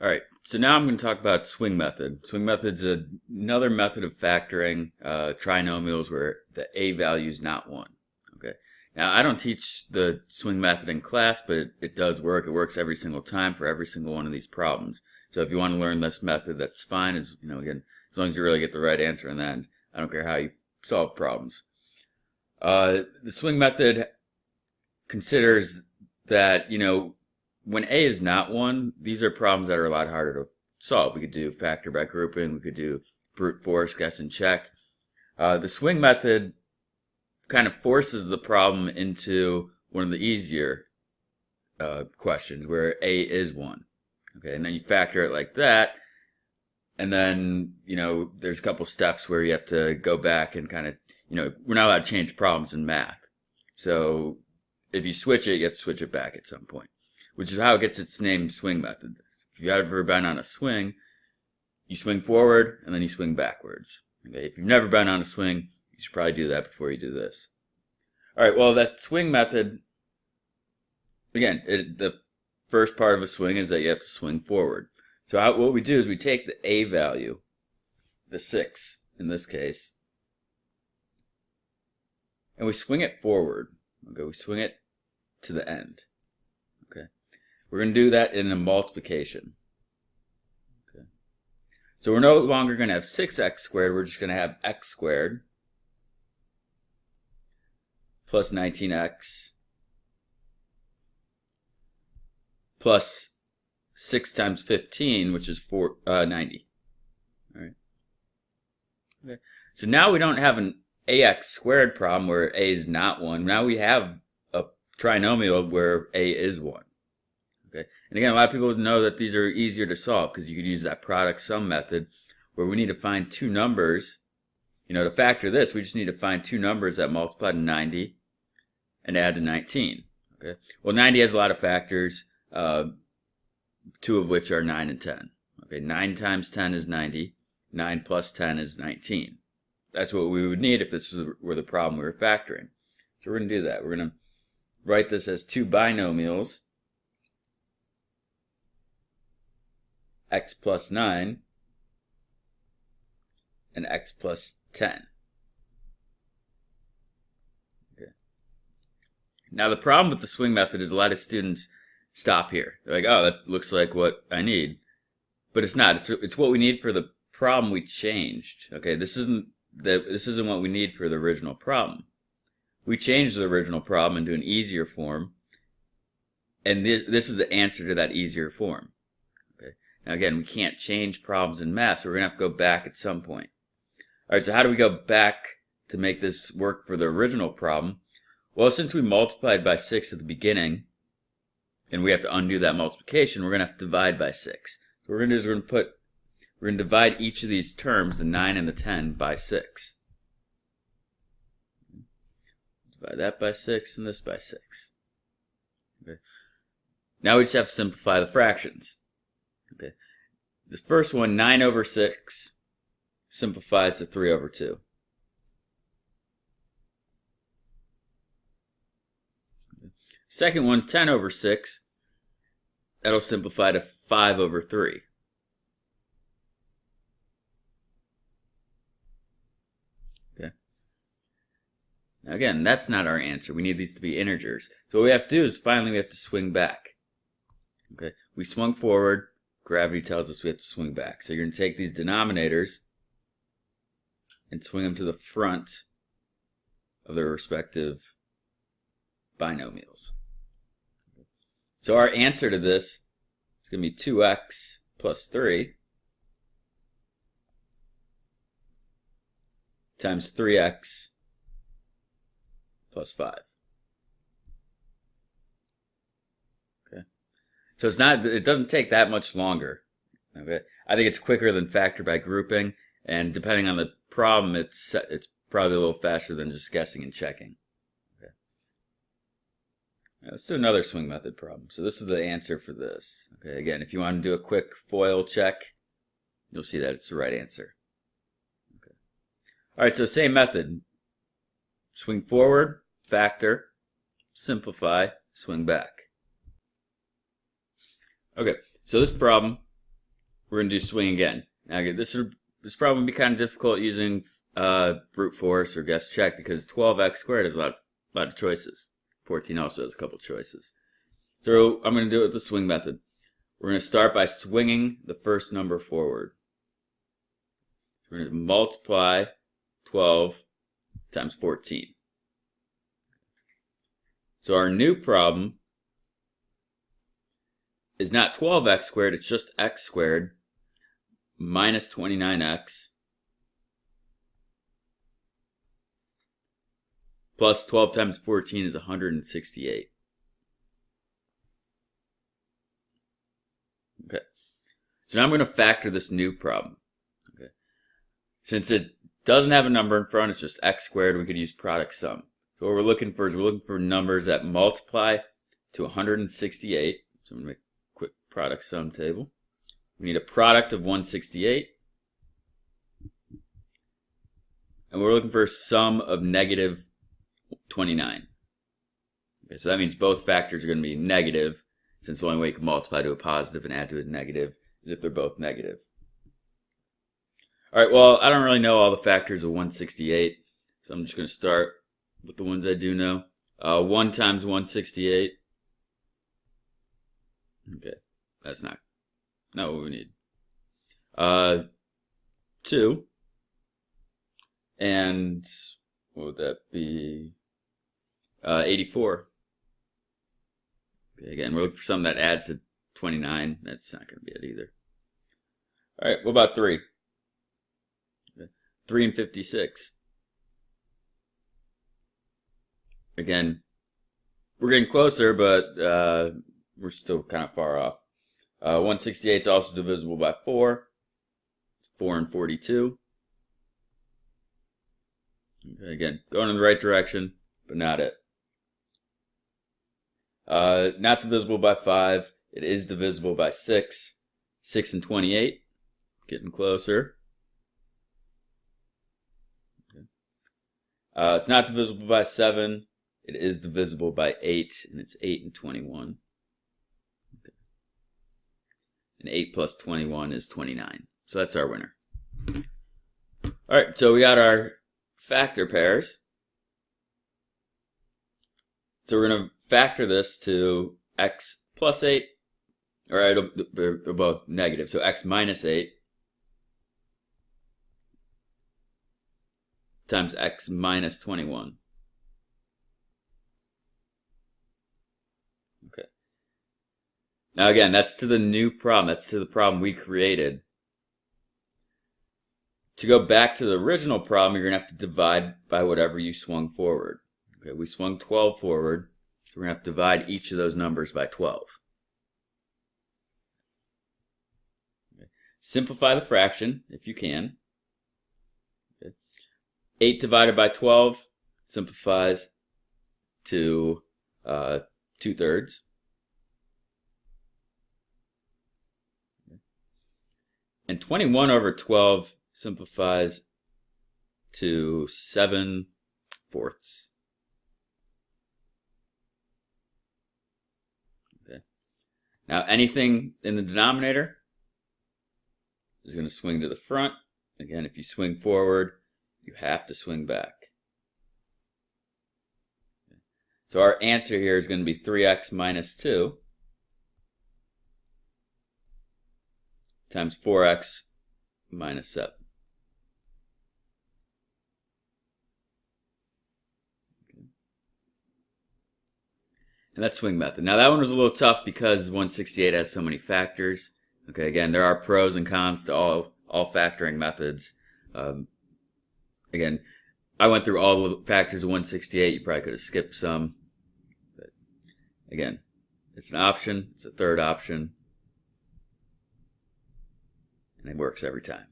Alright, so now I'm going to talk about swing method. Swing method's another method of factoring trinomials where the a value is not 1. Okay. Now I don't teach the swing method in class, but it does work. It works every single time for every single one of these problems. So if you want to learn this method, that's fine. Again, as long as you really get the right answer in the end. I don't care how you solve problems. The swing method considers that, when a is not 1, these are problems that are a lot harder to solve. We could do factor by grouping. We could do brute force, guess and check. The swing method kind of forces the problem into one of the easier questions where a is 1. Okay, and then you factor it like that. And then, there's a couple steps where you have to go back and kind of, we're not allowed to change problems in math. So if you switch it, you have to switch it back at some point, which is how it gets its name, swing method. If you've ever been on a swing, you swing forward and then you swing backwards. Okay, if you've never been on a swing, you should probably do that before you do this. All right, well, that swing method, again, the first part of a swing is that you have to swing forward. So what we do is we take the a value, the 6 in this case, and we swing it forward. Okay, we swing it to the end. Okay, we're going to do that in a multiplication. Okay, so we're no longer going to have 6x squared. We're just going to have x squared plus 19x plus 6 times 15, which is 90. All right. Okay. So now we don't have an ax squared problem where a is not 1. Now we have a trinomial where a is 1. Okay. And again, a lot of people know that these are easier to solve because you could use that product sum method where we need to find two numbers. To factor this, we just need to find two numbers that multiply to 90 and add to 19. Okay. Well, 90 has a lot of factors. 2 of which are 9 and 10. Okay, 9 times 10 is 90. 9 plus 10 is 19. That's what we would need if this were the problem we were factoring. So we're going to do that. We're going to write this as two binomials, x plus 9 and x plus 10. Okay. Now the problem with the swing method is a lot of students stop here. They're like, oh, that looks like what I need. But it's not. It's what we need for the problem we changed. Okay, this isn't what we need for the original problem. We changed the original problem into an easier form, and this is the answer to that easier form. Okay. Now again, we can't change problems in math, so we're going to have to go back at some point. All right, so how do we go back to make this work for the original problem? Well, since we multiplied by 6 at the beginning, and we have to undo that multiplication, we're going to have to divide by 6. So what we're going to do is we're going to divide each of these terms, the 9 and the 10, by 6. Divide that by 6 and this by 6. Okay. Now we just have to simplify the fractions. Okay. This first one, 9 over 6, simplifies to 3 over 2. Second one, 10 over 6, that'll simplify to 5 over 3. Okay. Now again, that's not our answer. We need these to be integers. So what we have to do is finally we have to swing back. Okay. We swung forward. Gravity tells us we have to swing back. So you're going to take these denominators and swing them to the front of their respective binomials. So our answer to this is going to be 2x plus 3 times 3x plus 5. Okay. So it doesn't take that much longer. Okay. I think it's quicker than factor by grouping, and depending on the problem, it's probably a little faster than just guessing and checking. Let's do another swing method problem. So this is the answer for this. Okay, again, if you want to do a quick FOIL check, you'll see that it's the right answer. Okay. All right, so same method. Swing forward, factor, simplify, swing back. Okay, so this problem, we're going to do swing again. Now, again, this problem would be kind of difficult using brute force or guess check because 12x squared has a lot of choices. 14 also has a couple choices. So I'm going to do it with the swing method. We're going to start by swinging the first number forward. We're going to multiply 12 times 14. So our new problem is not 12x squared, it's just x squared minus 29x plus 12 times 14 is 168. Okay, so now I'm going to factor this new problem. Okay, since it doesn't have a number in front, it's just x squared, we could use product sum. So what we're looking for is we're looking for numbers that multiply to 168. So I'm going to make a quick product sum table. We need a product of 168. And we're looking for a sum of negative 29. Okay, so that means both factors are going to be negative, since the only way you can multiply to a positive and add to a negative is if they're both negative. All right, well, I don't really know all the factors of 168, so I'm just going to start with the ones I do know. 1 times 168. Okay, that's not what we need. 2. And what would that be? 84. Okay, again, we're looking for something that adds to 29. That's not going to be it either. All right, what about 3? Okay. 3 and 56. Again, we're getting closer, but we're still kind of far off. 168 is also divisible by 4. It's 4 and 42. Okay, again, going in the right direction, but not it. Not divisible by 5. It is divisible by 6. 6 and 28. Getting closer. Okay. It's not divisible by 7. It is divisible by 8, and it's 8 and 21. Okay. And 8 plus 21 is 29. So that's our winner. All right, so we got our factor pairs. So we're going to factor this to x plus 8. All right, they're both negative. So x minus 8 times x minus 21. Okay. Now again, that's to the new problem. That's to the problem we created. To go back to the original problem, you're going to have to divide by whatever you swung forward. Okay, we swung 12 forward, so we're going to have to divide each of those numbers by 12. Okay. Simplify the fraction if you can. Okay. 8 divided by 12 simplifies to 2/3. Okay. And 21 over 12 simplifies to 7/4. Okay. Now anything in the denominator is going to swing to the front. Again, if you swing forward, you have to swing back. Okay. So our answer here is going to be 3x minus 2 times 4x minus 7. And that's swing method. Now that one was a little tough because 168 has so many factors. Okay, again, there are pros and cons to all factoring methods. Again, I went through all the factors of 168. You probably could have skipped some. But again, it's an option. It's a third option. And it works every time.